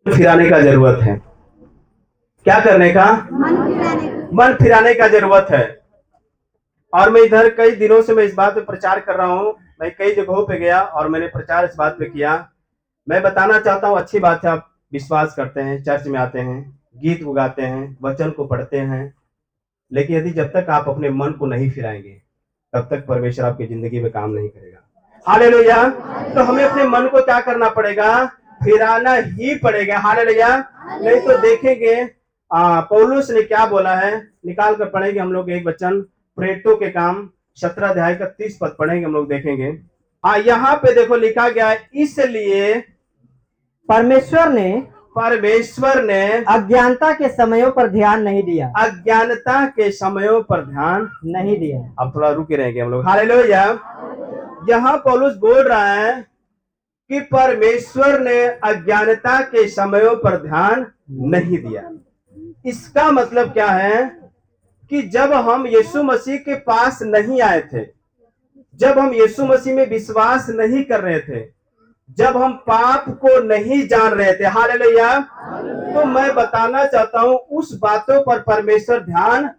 फिराने का जरूरत है। क्या करने का? मन फिराने का जरूरत है। और मैं इधर कई दिनों से मैं इस बात पे प्रचार कर रहा हूँ। मैं कई जगहों पे गया और मैंने प्रचार इस बात पे किया। मैं बताना चाहता हूँ, अच्छी बात है, आप विश्वास करते हैं, चर्च में आते हैं, गीत उगाते हैं, वचन को पढ़ते हैं, लेकिन यदि जब तक आप अपने मन को नहीं फिराएंगे तब तक परमेश्वर आपकी जिंदगी में काम नहीं करेगा। हालेलुया। तो हमें अपने मन को क्या करना पड़ेगा? फिराना ही पड़ेगा। हालेलुया। नहीं तो देखेंगे पौलुस ने क्या बोला है, निकाल कर पढ़ेंगे हम लोग एक वचन, प्रेरितों के काम 17 अध्याय का 30 पद पढ़ेंगे हम लोग, देखेंगे। यहाँ पे देखो लिखा गया है, इसलिए परमेश्वर ने अज्ञानता के समयों पर ध्यान नहीं दिया। अज्ञानता के समयों पर ध्यान नहीं दिया। अब थोड़ा रुके रहेंगे हम लोग। हालेलुया। यहाँ पौलुस बोल रहा है कि परमेश्वर ने अज्ञानता के समयों पर ध्यान नहीं दिया। इसका मतलब क्या है कि जब हम यीशु मसीह के पास नहीं आए थे, जब हम यीशु मसीह में विश्वास नहीं कर रहे थे, जब हम पाप को नहीं जान रहे थे, हालेलुया, तो मैं बताना चाहता हूं उस बातों पर परमेश्वर ध्यान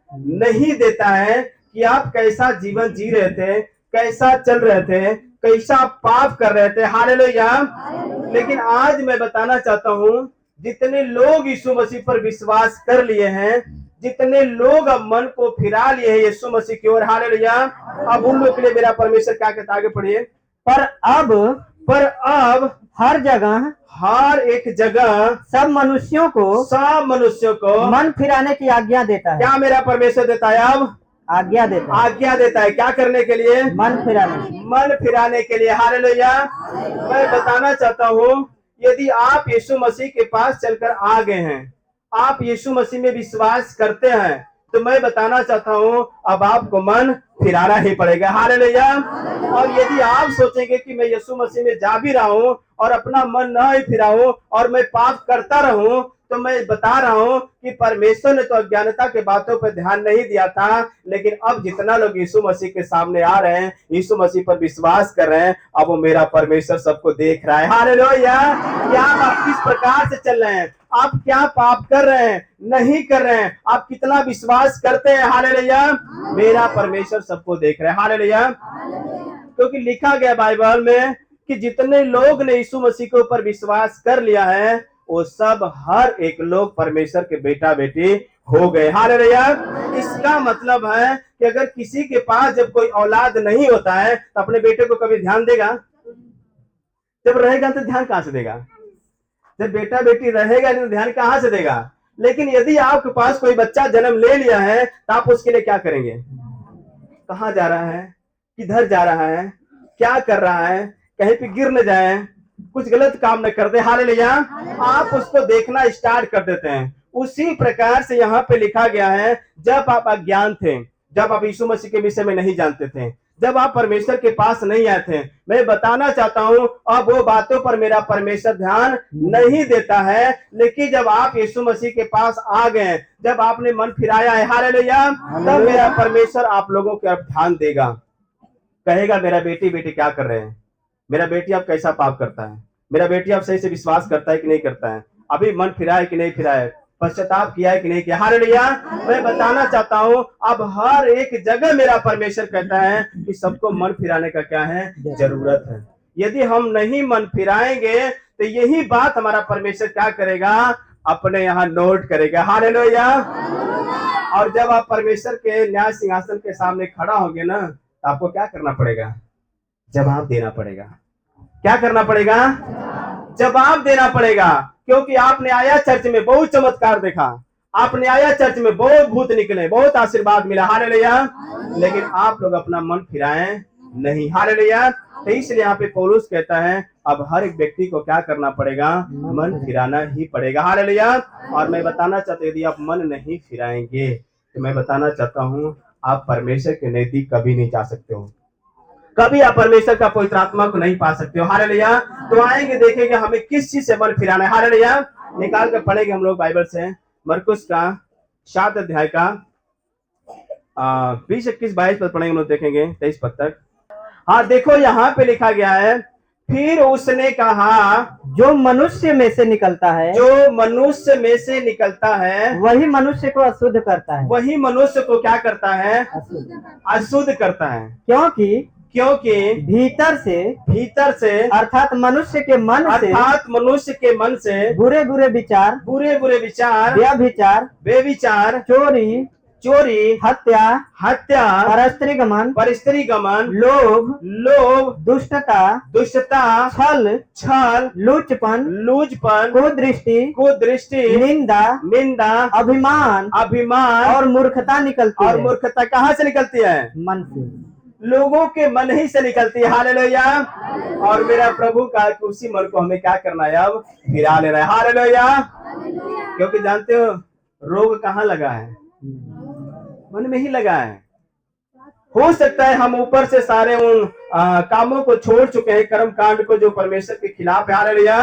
नहीं देता है कि आप कैसा जीवन जी रहे थे, कैसा चल रहे थे, कैसा पाप कर रहे थे। हालेलुया। लेकिन आज मैं बताना चाहता हूं, जितने लोग यीशु मसीह पर विश्वास कर लिए हैं, जितने लोग अब मन को फिरा लिए हैं यीशु मसीह की ओर, हालेलुया, अब उन लोग के लिए मेरा परमेश्वर क्या कहता है, आगे पढ़िए। पर अब हर एक जगह सब मनुष्यों को मन फिराने की आज्ञा देता है। क्या मेरा परमेश्वर देता है? अब आज्ञा देता है। क्या करने के लिए? मन फिराने के लिए। हालेलुया। मैं बताना चाहता हूँ, यदि आप यीशु मसीह के पास चलकर आ गए हैं, आप यीशु मसीह में विश्वास करते हैं, तो मैं बताना चाहता हूँ अब आपको मन फिराना ही पड़ेगा। हालेलुया। और यदि आप सोचेंगे कि मैं यीशु मसीह में जा भी रहा हूँ और अपना मन न ही फिराऊं और मैं पाप करता रहूं, तो मैं बता रहा हूं कि परमेश्वर ने तो अज्ञानता के बातों पर ध्यान नहीं दिया था, लेकिन अब जितना लोग यीशु मसीह के सामने आ रहे हैं, यीशु मसीह पर विश्वास कर रहे हैं, अब वो मेरा परमेश्वर सबको देख रहा है। हालेलुया। क्या आप किस प्रकार से चल रहे हैं, आप क्या पाप कर रहे हैं, नहीं कर रहे हैं, आप कितना विश्वास करते हैं, हालेलुया, मेरा परमेश्वर सबको देख रहा है। हालेलुया। क्योंकि लिखा गया बाइबल में कि जितने लोग ने यीशु मसीह के ऊपर विश्वास कर लिया है, वो सब हर एक लोग परमेश्वर के बेटा बेटी हो गए। हालेलुया। इसका मतलब है कि अगर किसी के पास जब कोई औलाद नहीं होता है तो अपने बेटे को कभी ध्यान देगा? जब रहेगा तो ध्यान कहां से देगा? जब बेटा बेटी रहेगा नहीं तो ध्यान कहां से देगा? लेकिन यदि आपके पास कोई बच्चा जन्म ले लिया है तो आप उसके लिए क्या करेंगे? कहां जा रहा है, किधर जा रहा है, क्या कर रहा है, कहीं पे गिर न जाए, कुछ गलत काम न कर दे, हालेलुया, आप उसको देखना स्टार्ट कर देते हैं। उसी प्रकार से यहाँ पे लिखा गया है, जब आप अज्ञान थे, जब आप यीशु मसीह के विषय में नहीं जानते थे, जब आप परमेश्वर के पास नहीं आए थे, मैं बताना चाहता हूं अब वो बातों पर मेरा परमेश्वर ध्यान नहीं देता है। लेकिन जब आप यीशु मसीह के पास आ गए, जब आपने मन फिराया है, हालेलुया, तब मेरा परमेश्वर आप लोगों की तरफ ध्यान देगा, कहेगा मेरा बेटी बेटी क्या कर रहे हैं, मेरा बेटी अब कैसा पाप करता है, मेरा बेटी अब सही से विश्वास करता है कि नहीं करता है, अभी मन फिरा है कि नहीं फिरा है, पश्चाताप किया है कि नहीं किया। हालेलुया। मैं बताना चाहता हूं अब हर एक जगह मेरा परमेश्वर कहता है कि सबको मन फिराने का क्या है, जरूरत है। यदि हम नहीं मन फिराएंगे तो यही बात हमारा परमेश्वर क्या करेगा, अपने यहाँ नोट करेगा। हालेलुया। और जब आप परमेश्वर के न्याय सिंहासन के सामने खड़ा होंगे ना, तो आपको क्या करना पड़ेगा? जवाब देना पड़ेगा। क्या करना पड़ेगा? जवाब देना पड़ेगा। क्योंकि आपने आया चर्च में बहुत चमत्कार देखा, आपने आया चर्च में बहुत भूत निकले, बहुत आशीर्वाद मिला, हालेलुया, लेकिन आप लोग अपना मन फिराएं नहीं। हालेलुया। तो इसलिए यहाँ पे पौलुस कहता है अब हर एक व्यक्ति को क्या करना पड़ेगा, मन फिराना ही पड़ेगा। हालेलुया। और मैं बताना चाहता हूँ यदि आप मन नहीं फिराएंगे तो मैं बताना चाहता हूँ आप परमेश्वर के नजदीक कभी नहीं जा सकते हो, कभी आप परमेश्वर का पवित्र आत्मा को नहीं पा सकते हो। हालेलुया। तो आएंगे देखेंगे हमें किस चीज से मन फिराना है। हालेलुया। निकाल कर पढ़ेंगे हम लोग बाइबल से, मरकुस का 7 अध्याय का 20 21 22 पद पढ़ेंगे हम लोग, देखेंगे 23 पद तक। हाँ देखो यहाँ पे लिखा गया है, फिर उसने कहा, जो मनुष्य में से निकलता है जो मनुष्य में से निकलता है वही मनुष्य को अशुद्ध करता है। वही मनुष्य को क्या करता है? अशुद्ध करता है। क्योंकि क्योंकि भीतर से अर्थात मनुष्य के मन से अर्थात मनुष्य के मन से बुरे बुरे विचार, व्यभिचार, बेविचार, चोरी, हत्या, परस्त्री गमन, लोभ, दुष्टता, छल, लूचपन, कुदृष्टि, निंदा, अभिमान और मूर्खता निकलती है। मूर्खता कहाँ से निकलती है? मन से, लोगों के मन ही से निकलती है। हालेलुया। और मेरा प्रभु का कि उसी मन को हमें क्या करना है? अब गिरा लेना है। हालेलुया। क्योंकि जानते हो रोग कहाँ लगा है? मन में ही लगा है। हो सकता है हम ऊपर से सारे उन कामों को छोड़ चुके हैं, कर्म कांड को जो परमेश्वर के खिलाफ है। हालेलुया।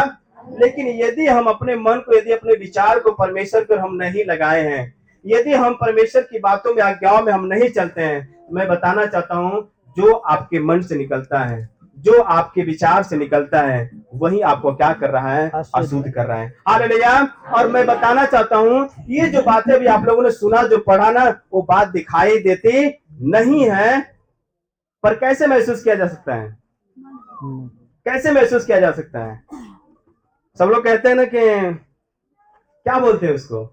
लेकिन यदि हम अपने मन को, यदि अपने विचार को परमेश्वर पर हम नहीं लगाए हैं, यदि हम परमेश्वर की बातों में, आज्ञाओं में हम नहीं चलते हैं, मैं बताना चाहता हूं जो आपके मन से निकलता है, जो आपके विचार से निकलता है, वही आपको क्या कर रहा है? अशुद्ध कर रहा है। हालेलुया। और मैं बताना चाहता हूं ये जो बातें भी आप लोगों ने सुना, जो पढ़ा ना, वो बात दिखाई देती नहीं है, पर कैसे महसूस किया जा सकता है? कैसे महसूस किया जा सकता है? सब लोग कहते हैं ना कि क्या बोलते हैं उसको,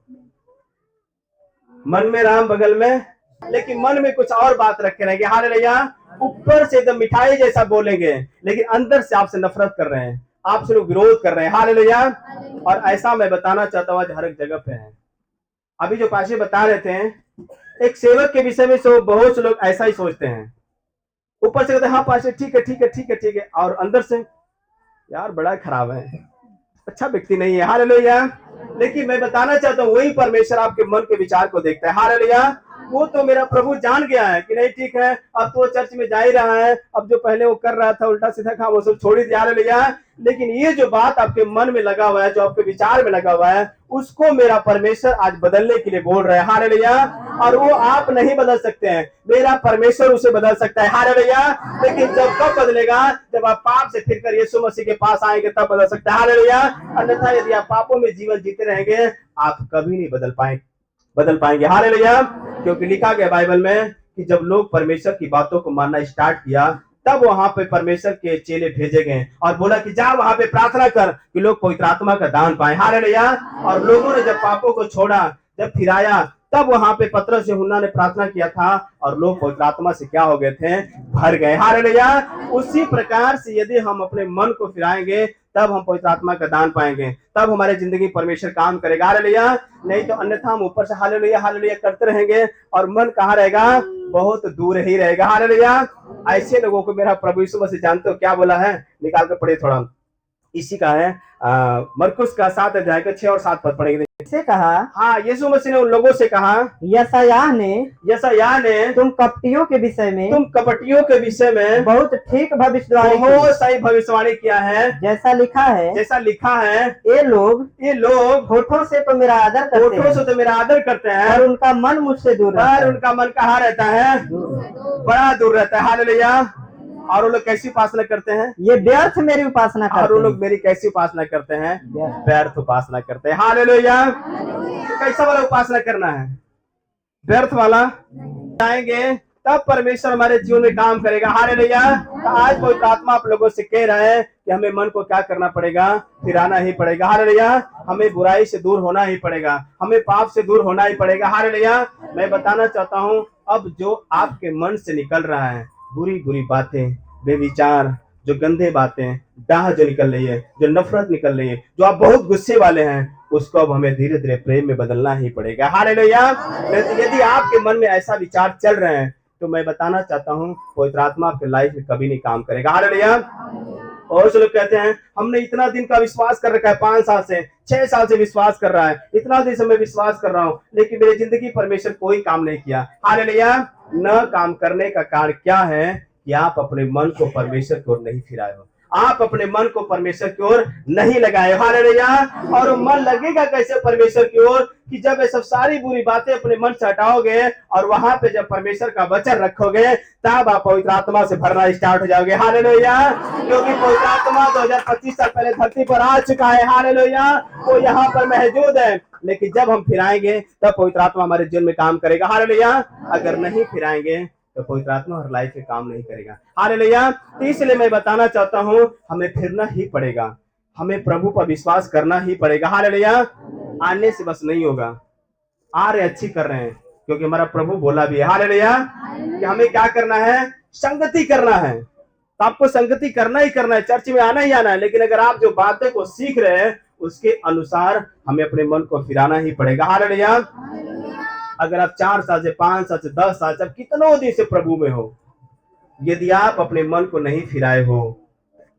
मन में राम बगल में, लेकिन मन में कुछ और बात रखे रहेंगे। हालेलुया। ऊपर से एकदम मिठाई जैसा बोलेंगे, लेकिन अंदर से आपसे नफरत कर रहे हैं, आपसे लोग विरोध कर रहे हैं। हालेलुया। और ऐसा मैं बताना चाहता हूँ आज हर एक जगह पे है। अभी जो पाशे बता रहे थे, एक सेवक के विषय में बहुत से लोग ऐसा ही सोचते हैं। ऊपर से कहते हैं हाँ पाशे ठीक है ठीक है ठीक है ठीक है, और अंदर से यार बड़ा खराब है, अच्छा व्यक्ति नहीं है। हालेलुया। लेकिन मैं बताना चाहता हूँ वही परमेश्वर आपके मन के विचार को देखता है। हालेलुया। वो तो मेरा प्रभु जान गया है कि नहीं ठीक है, अब तो चर्च में जा ही रहा है, अब जो पहले वो कर रहा था उल्टा सीधा काम वो सब छोड़ ही दिया। हालेलुया। लेकिन ये जो बात आपके मन में लगा हुआ है, जो आपके विचार में लगा हुआ है, उसको मेरा परमेश्वर आज बदलने के लिए बोल रहा है। हालेलुया। और वो आप नहीं बदल सकते हैं, मेरा परमेश्वर उसे बदल सकता है। हालेलुया। लेकिन जब कब बदलेगा? जब आप पाप से फिरकर यीशु मसीह के पास आएंगे तब बदल सकता है। हालेलुया। अन्यथा यदि आप पापों में जीवन जीते रहेंगे, आप कभी नहीं बदल पाएंगे। हालेलुया। क्योंकि लिखा गया बाइबल में कि जब लोग परमेश्वर की बातों को मानना स्टार्ट किया, तब वहां पे परमेश्वर के चेले भेजे गए और बोला कि जा वहां पे प्रार्थना कर कि लोग पवित्र आत्मा का दान पाए। हालेलुया। और लोगों ने जब पापों को छोड़ा, जब फिराया, तब वहां पे पतरस यूहन्ना ने प्रार्थना किया था और लोग पवित्र आत्मा से क्या हो गए थे? भर गए। हालेलुया। उसी प्रकार से यदि हम अपने मन को फिराएंगे, तब हम पवित्र आत्मा का दान पाएंगे, तब हमारे जिंदगी परमेश्वर काम करेगा। हालेलुया। नहीं तो अन्यथा हम ऊपर से हालेलुया हालेलुया करते रहेंगे और मन कहाँ रहेगा? बहुत दूर ही रहेगा। हालेलुया। ऐसे लोगों को मेरा प्रभु यीशु मसीह जानते हो क्या बोला है? निकाल कर पढ़े थोड़ा, इसी का है मरकुस का 7 अध्याय का 6 और 7 पद पढ़ेंगे। से कहा, हाँ, यीशु मसीह ने उन लोगों से कहा, यशायाह ने तुम कपटियों के विषय में बहुत ठीक भविष्यवाणी किया है। जैसा लिखा है ये लोग होठों से तो मेरा आदर करते हैं और उनका मन मुझसे दूर रहता है। उनका मन कहाँ रहता है? बड़ा दूर रहता है। हालेलुया। और वो लोग कैसी उपासना करते हैं? ये व्यर्थ मेरी उपासना करते हैं। और वो लोग मेरी कैसी उपासना करते हैं? व्यर्थ उपासना करते हैं। हालेलुया। कैसा वाला उपासना करना है? व्यर्थ वाला। जाएंगे तब परमेश्वर हमारे जीवन में काम करेगा। हालेलुया। आज पवित्र आत्मा आप लोगों से कह रहा है कि हमें मन को क्या करना पड़ेगा? फिराना ही पड़ेगा। हालेलुया। हमें बुराई से दूर होना ही पड़ेगा, हमें पाप से दूर होना ही पड़ेगा। हालेलुया। मैं बताना चाहता हूँ अब जो आपके मन से निकल रहा है, बुरी बातें, बेविचार, जो गंदे बातें, डाह जो निकल रही है, जो नफरत निकल रही है, जो आप बहुत गुस्से वाले हैं, उसको अब हमें धीरे धीरे प्रेम में बदलना ही पड़ेगा। हालेलुया। यदि आपके मन में ऐसा विचार चल रहे हैं, तो मैं बताना चाहता हूँ पवित्र आत्मा आपके लाइफ में कभी नहीं काम करेगा। हालेलुया। और लोग कहते हैं हमने इतना दिन का विश्वास कर रखा है, 5 साल से 6 साल से विश्वास कर रहा है, इतना दिन से मैं विश्वास कर रहा हूँ, लेकिन मेरी जिंदगी परमेश्वर कोई काम नहीं किया। हालेलुया। न काम करने का कारण क्या है? कि आप अपने मन को परमेश्वर की ओर नहीं फिराए हो, आप अपने मन को परमेश्वर की ओर नहीं लगाए। हालेलुया। और मन लगेगा कैसे परमेश्वर की ओर, कि जब ये सब सारी बुरी बातें अपने मन से हटाओगे और वहां पे जब परमेश्वर का वचन रखोगे, तब आप पवित्र आत्मा से भरना स्टार्ट हो जाओगे। हालेलुया। क्योंकि पवित्र आत्मा 2025 साल पहले धरती पर आ चुका है। हालेलुया। वो यहाँ पर मौजूद है, लेकिन जब हम फिराएंगे तब पवित्र आत्मा हमारे जीवन में काम करेगा। हालेलुया। अगर नहीं फिराएंगे तो पवित्र आत्मा हर लाइफ में काम नहीं करेगा। हालेलुया। तो इसलिए मैं बताना चाहता हूँ, हमें फिरना ही पड़ेगा, हमें प्रभु पर विश्वास करना ही पड़ेगा। हालेलुया। आने से बस नहीं होगा, आ रहे अच्छी कर रहे हैं, क्योंकि हमारा प्रभु बोला भी है। हालेलुया। कि हमें क्या करना है, संगति करना है। तो आपको संगति करना ही करना है, चर्च में आना ही आना है, लेकिन अगर आप जो बातें को सीख रहे हैं उसके अनुसार हमें अपने मन को फिराना ही पड़ेगा। हालेलुया। अगर आप 4 साल से 5 साल से 10 साल से कितनों दिन से प्रभु में हो, यदि आप अपने मन को नहीं फिराए हो,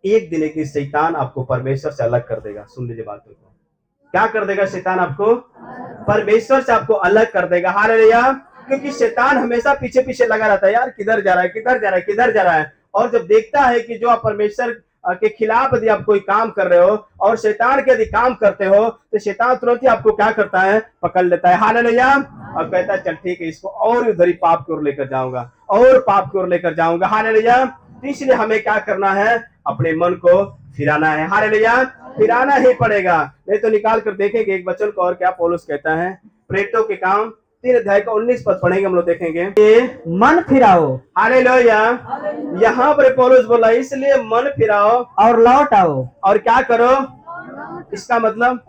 एक दिन एक शैतान आपको परमेश्वर से अलग कर देगा। सुन लीजिए बातों को, क्या कर देगा शैतान आपको, परमेश्वर से आपको अलग कर देगा। हालेलुया। क्योंकि शैतान हमेशा पीछे पीछे लगा रहता है, यार किधर जा रहा है, किधर जा रहा है, किधर जा रहा है। और जब देखता है कि जो आप परमेश्वर के खिलाफ यदि आप कोई काम कर रहे हो और शैतान के यदि काम करते हो, तो शैतान तुरंत ही आपको क्या करता है, पकड़ लेता है। हालेलुया। और कहता है चल ठीक है, इसको और उधर ही पाप की ओर लेकर जाऊंगा, और पाप की ओर लेकर जाऊंगा। हालेलुया। इसलिए हमें क्या करना है, अपने मन को फिराना है। हालेलुया। फिराना ही पड़ेगा, नहीं तो निकाल कर देखेंगे एक वचन को और क्या पौलुस कहता है। प्रेरितों के काम 3 अध्याय का 19 पद पढ़ेंगे हम लोग, देखेंगे मन फिराओ। हालेलुया। यहाँ पर पौलुस बोला इसलिए मन फिराओ और लौट आओ। और क्या करो, इसका मतलब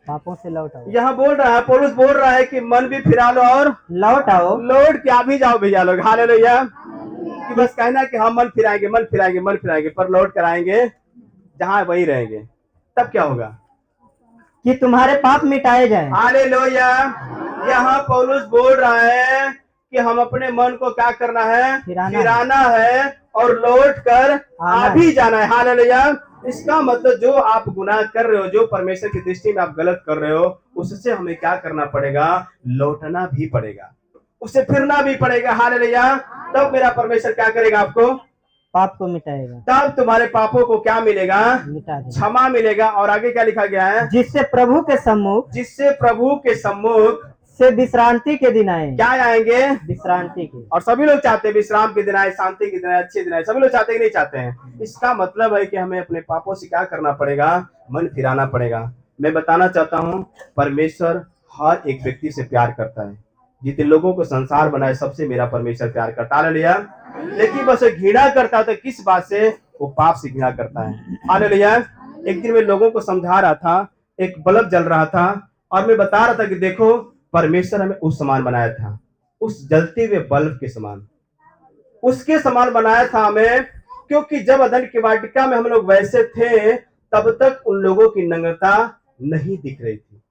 पापों से लौट आओ। यहाँ बोल रहा है, पौलुस बोल रहा है कि मन भी फिरा लो और लौट आओ। लौट के आ भी जाओ भैया लोग। हालेलुया। कि बस कहना कि हम मन फिराएंगे, मन फिराएंगे, मन फिराएंगे, पर लौट कर आएंगे जहां वहीं रहेंगे, तब क्या होगा, कि तुम्हारे पाप मिटाए जाए। हालेलुया। यहाँ पौलुस बोल रहा है कि हम अपने मन को क्या करना है, फिराना है और लौट कर आ भी जाना है। हालेलुया। इसका मतलब जो आप गुनाह कर रहे हो, जो परमेश्वर की दृष्टि में आप गलत कर रहे हो, उससे हमें क्या करना पड़ेगा, लौटना भी पड़ेगा, उससे फिरना भी पड़ेगा। हालेलुया। तब मेरा परमेश्वर क्या करेगा, आपको पाप को मिटाएगा। तब तुम्हारे पापों को क्या मिलेगा, क्षमा मिलेगा। और आगे क्या लिखा गया है, जिससे प्रभु के सम्मुख से विश्रांति के दिन आए। क्या आएंगे, विश्रांति के। और सभी लोग चाहते हैं विश्राम के दिन आए, शांति के दिन आए, अच्छे दिन आए, सभी लोग चाहते हैं कि नहीं चाहते हैं। इसका मतलब है कि हमें अपने पापों से क्या करना पड़ेगा, मन फिराना पड़ेगा। मैं बताना चाहता हूँ, परमेश्वर हर एक व्यक्ति से प्यार करता है। जितने लोगों को संसार बनाए सबसे मेरा परमेश्वर प्यार करता है। हालेलुया। लेकिन बस घृणा करता है, तो किस बात से, वो पाप से घृणा करता है। हालेलुया। एक दिन मैं लोगों को समझा रहा था, एक बल्ब जल रहा था और मैं बता रहा था कि देखो परमेश्वर हमें उस समान बनाया था, उस जलते हुए बल्ब के समान, उसके समान बनाया था हमें। क्योंकि जब अदन की वाटिका में हम लोग वैसे थे, तब तक उन लोगों की नग्नता नहीं दिख रही थी।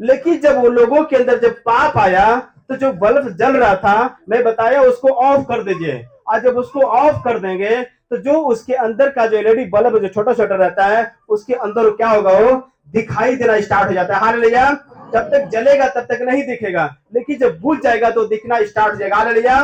लेकिन जब उन लोगों के अंदर जब पाप आया, तो जो बल्ब जल रहा था, मैं बताया उसको ऑफ कर दीजिए। और जब उसको ऑफ कर देंगे तो जो उसके अंदर का जो एलईडी बल्ब जो छोटा छोटा रहता है, उसके अंदर क्या होगा, वो दिखाई देना स्टार्ट हो जाता है। हालेलुया। जब तक जलेगा तब तक नहीं दिखेगा, लेकिन जब बुझ जाएगा तो दिखना स्टार्ट हो जाएगा। हालेलुया।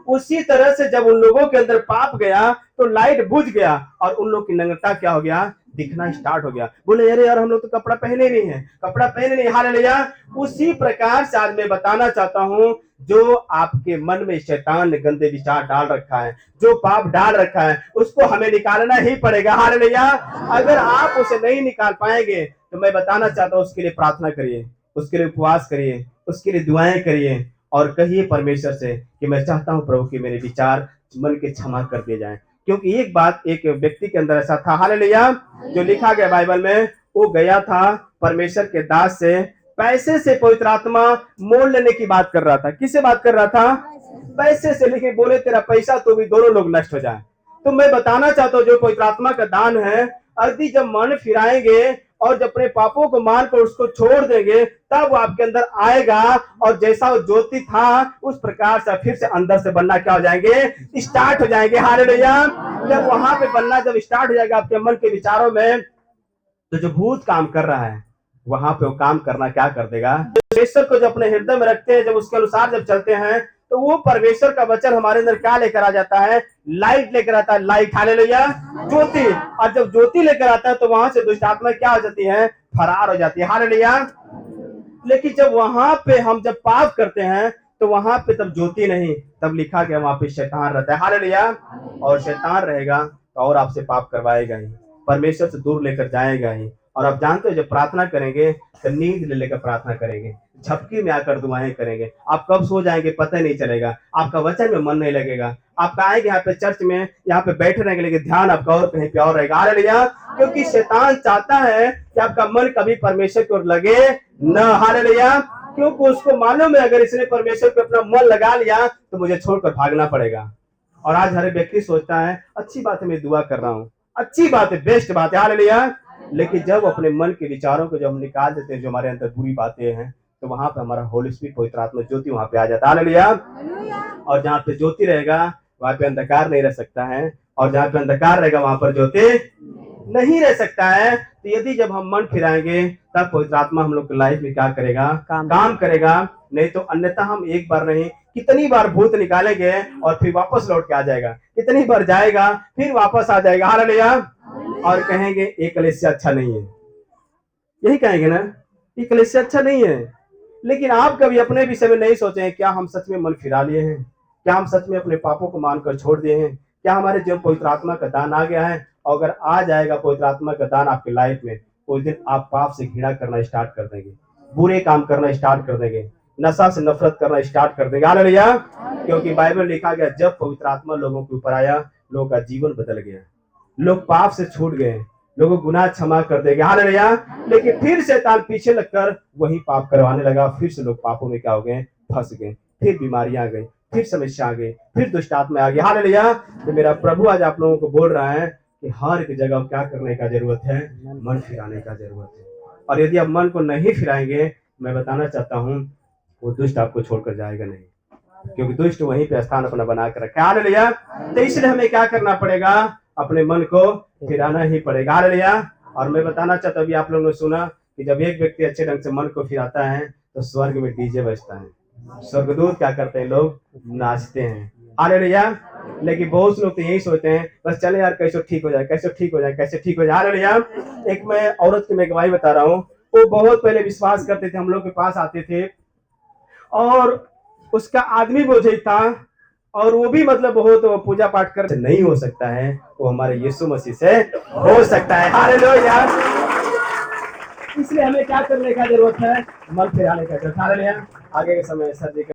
उसी तरह से जब उन लोगों के अंदर पाप गया तो लाइट बुझ गया और उन लोग की नग्नता क्या हो गया, दिखना स्टार्ट हो गया। बोले अरे यार हम लोग तो कपड़ा पहने नहीं है, कपड़ा पहने नहीं। हालेलुया। उसी प्रकार से आज मैं बताना चाहता हूँ, जो आपके मन में शैतान ने गंदे विचार डाल रखा है, जो पाप डाल रखा है, उसको हमें निकालना ही पड़ेगा। हालेलुया। अगर आप उसे नहीं निकाल पाएंगे तो मैं बताना चाहता हूँ, उसके लिए प्रार्थना करिए, उसके लिए उपवास करिए, उसके लिए दुआएं करिए और कहिए परमेश्वर से कि मैं चाहता हूं प्रभु कि मेरे विचार मन के क्षमा कर दिए जाएं। क्योंकि एक बात एक व्यक्ति के अंदर ऐसा था, हालेलुया, जो लिखा गया बाइबल में, वो गया था परमेश्वर के दास से पैसे से पवित्र आत्मा मोल लेने की बात कर रहा था। किससे बात कर रहा था, पैसे से। लेकिन बोले तेरा पैसा तो भी दोनों लोग नष्ट हो जाए। तो मैं बताना चाहता हूँ, जो पवित्र आत्मा का दान है, यदि जब मन फिराएंगे और जब अपने पापों को मानकर उसको छोड़ देंगे, तब वो आपके अंदर आएगा और जैसा वो ज्योति था उस प्रकार से फिर से अंदर से बनना क्या हो जाएंगे, स्टार्ट हो जाएंगे। हालेलुया। जब वहां पे बनना जब स्टार्ट हो जाएगा आपके मन के विचारों में, तो जो भूत काम कर रहा है वहां पे वो काम करना क्या कर देगा। परमेश्वर को जब अपने हृदय में रखते हैं, जब उसके अनुसार जब चलते हैं, तो वो परमेश्वर का वचन हमारे अंदर क्या लेकर आ जाता है? लाइट लेकर आता है। लाइट, हालेलुया, ज्योति। और जब ज्योति लेकर आता है तो वहां से दुष्ट आत्मा क्या हो जाती है? फरार हो जाती है, हालेलुया। लेकिन जब वहां पे हम जब पाप करते हैं तो वहां पे तब ज्योति नहीं, तब लिखा गया वहां पे शैतान रहता है, हालेलुया। और शैतान रहेगा तो और आपसे पाप करवाएगा ही, परमेश्वर से दूर लेकर जाएगा ही। और आप जानते हो जब प्रार्थना करेंगे तो नींद ले लेकर प्रार्थना करेंगे, झपकी में आकर दुआएं करेंगे। आप कब सो जाएंगे पता नहीं चलेगा, आपका वचन में मन नहीं लगेगा। आप आएंगे यहाँ पे चर्च में, यहाँ पे बैठे रहेंगे, लेकिन ध्यान आपका और कहीं पे और रहेगा, हालेलुया। क्योंकि शैतान चाहता है कि आपका मन कभी परमेश्वर की ओर लगे न, हालेलुया। क्योंकि उसको मालूम है अगर इसने परमेश्वर पे अपना मन लगा लिया तो मुझे छोड़कर भागना पड़ेगा। और आज हर व्यक्ति सोचता है अच्छी बात है मैं दुआ कर रहा हूँ, अच्छी बात है, बेस्ट बात है, हालेलुया। लेकिन जब अपने मन के विचारों को जब हम निकाल देते हैं, जो हमारे अंदर बुरी बातें हैं, तो वहां पे हमारा होली स्पिरिट, पवित्र आत्मा, ज्योति वहां पे आ जाता है, हालेलुया। और जहाँ पे ज्योति रहेगा वहां पे अंधकार नहीं रह सकता है, और जहाँ पे अंधकार रहेगा वहां पर ज्योति नहीं रह सकता है। तो यदि जब हम मन फिराएंगे तब पवित्र आत्मा हम लोग की लाइफ में क्या करेगा? काम करेगा। नहीं तो अन्यथा हम एक बार नहीं कितनी बार भूत निकालेंगे और फिर वापस लौट के आ जाएगा, कितनी बार जाएगा फिर वापस आ जाएगा, हालेलुया। और कहेंगे ये कलीसिया अच्छा नहीं है, यही कहेंगे ना, ये कलीसिया अच्छा नहीं है। लेकिन आप कभी अपने विषय में नहीं सोचे हैं क्या हम सच में मन फिरा लिए हैं? क्या हम सच में अपने पापों को मानकर छोड़ दिए हैं? क्या हमारे जीवन पवित्र आत्मा का दान आ गया है? और अगर आ जाएगा पवित्र आत्मा का दान आपकी लाइफ में, उस दिन आप पाप से घृणा करना स्टार्ट कर देंगे, बुरे काम करना स्टार्ट कर देंगे, नशा से नफरत करना स्टार्ट कर देंगे, हालेलुया। क्योंकि बाइबल में लिखा गया जब पवित्र आत्मा लोगों के ऊपर आया, लोगों का जीवन बदल गया, लोग पाप से छूट गए, लोगों गुनाह क्षमा कर देंगे, हालेलुया। लेकिन फिर शैतान पीछे लगकर वही पाप करवाने लगा, फिर से लोग पापों में क्या हो गए? फंस गए, फिर बीमारियां आ गई, फिर समस्या आ गई, फिर दुष्ट आत्मा आ गई, हालेलुया। तो मेरा प्रभु आज आप लोगों को बोल रहा है कि हर एक जगह क्या करने का जरूरत है? मन फिराने का जरूरत है। और यदि आप मन को नहीं फिराएंगे, मैं बताना चाहता हूँ वो दुष्ट आपको छोड़कर जाएगा नहीं, क्योंकि दुष्ट वहीं पे स्थान अपना बना कर रखा है, हालेलुया। तो इसलिए हमें क्या करना पड़ेगा? अपने मन को फिराना ही पड़ेगा, हालेलुया। और मैं बताना चाहता हूँ, आप लोगों ने सुना कि जब एक व्यक्ति अच्छे ढंग से मन को फिराता है तो स्वर्ग में डीजे बजता है, स्वर्गदूत क्या करते हैं? लोग नाचते हैं, हालेलुया। लेकिन बहुत से लोग तो यही सोचते हैं बस चले यार कैसे ठीक हो जाए, कैसे ठीक हो जाए, कैसे ठीक हो जाए, हालेलुया। एक मैं औरत की मैं गवाही बता रहा हूँ, वो बहुत पहले विश्वास करते थे, हम लोग के पास आते थे, और उसका आदमी बोझ था, और वो भी मतलब बहुत पूजा पाठ कर नहीं हो सकता है, वो हमारे यीशु मसीह से हो सकता है, हालेलुया। इसलिए हमें क्या करने का जरूरत है? मन फिराने का जरूरत, हालेलुया। आगे के समय सर जी